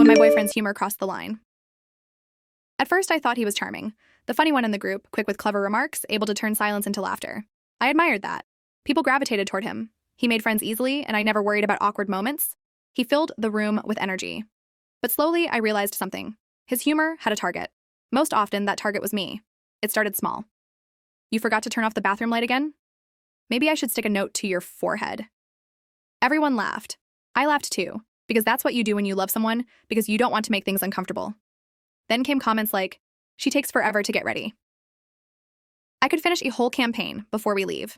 when my boyfriend's humor crossed the line. At first, I thought he was charming, the funny one in the group, quick with clever remarks, able to turn silence into laughter. I admired that. People gravitated toward him. He made friends easily, and I never worried about awkward moments. He filled the room with energy. But slowly, I realized something. His humor had a target. Most often, that target was me. It started small. You forgot to turn off the bathroom light again? Maybe I should stick a note to your forehead. Everyone laughed. I laughed too, because that's what you do when you love someone, because you don't want to make things uncomfortable. Then came comments like, she takes forever to get ready. I could finish a whole campaign before we leave.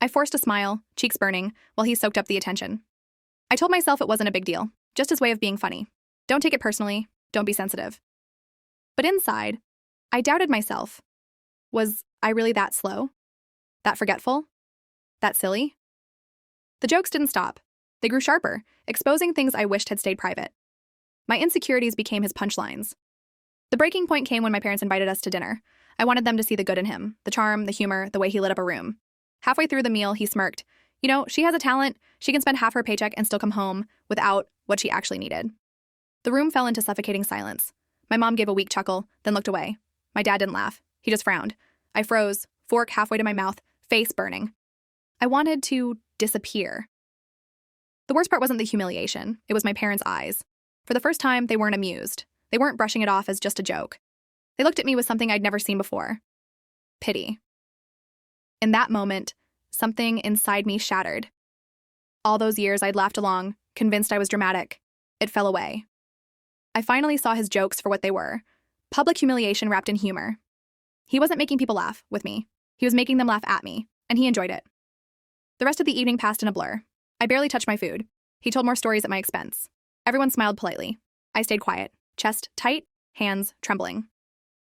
I forced a smile, cheeks burning, while he soaked up the attention. I told myself it wasn't a big deal, just his way of being funny. Don't take it personally, don't be sensitive. But inside, I doubted myself. Was I really that slow? That forgetful? That silly? The jokes didn't stop. They grew sharper, exposing things I wished had stayed private. My insecurities became his punchlines. The breaking point came when my parents invited us to dinner. I wanted them to see the good in him, the charm, the humor, the way he lit up a room. Halfway through the meal, he smirked. You know, she has a talent. She can spend half her paycheck and still come home without what she actually needed. The room fell into suffocating silence. My mom gave a weak chuckle, then looked away. My dad didn't laugh. He just frowned. I froze, fork halfway to my mouth, face burning. I wanted to disappear. The worst part wasn't the humiliation. It was my parents' eyes. For the first time, they weren't amused. They weren't brushing it off as just a joke. They looked at me with something I'd never seen before. Pity. In that moment, something inside me shattered. All those years I'd laughed along, convinced I was dramatic. It fell away. I finally saw his jokes for what they were. Public humiliation wrapped in humor. He wasn't making people laugh with me. He was making them laugh at me, and he enjoyed it. The rest of the evening passed in a blur. I barely touched my food. He told more stories at my expense. Everyone smiled politely. I stayed quiet, chest tight, hands trembling.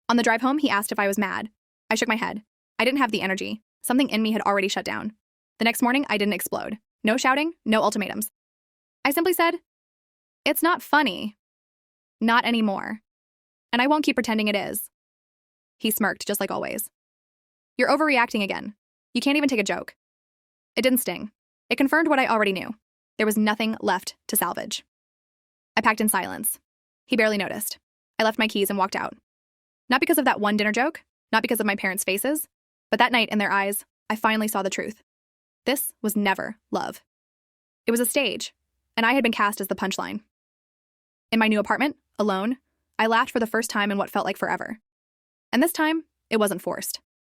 On the drive home, he asked if I was mad. I shook my head. I didn't have the energy. Something in me had already shut down. The next morning, I didn't explode. No shouting, no ultimatums. I simply said, "It's not funny. Not anymore. And I won't keep pretending it is." He smirked, just like always. "You're overreacting again. You can't even take a joke." It didn't sting. It confirmed what I already knew. There was nothing left to salvage. I packed in silence. He barely noticed. I left my keys and walked out. Not because of that one dinner joke, not because of my parents' faces, but that night in their eyes, I finally saw the truth. This was never love. It was a stage, and I had been cast as the punchline. In my new apartment, alone, I laughed for the first time in what felt like forever. And this time, it wasn't forced.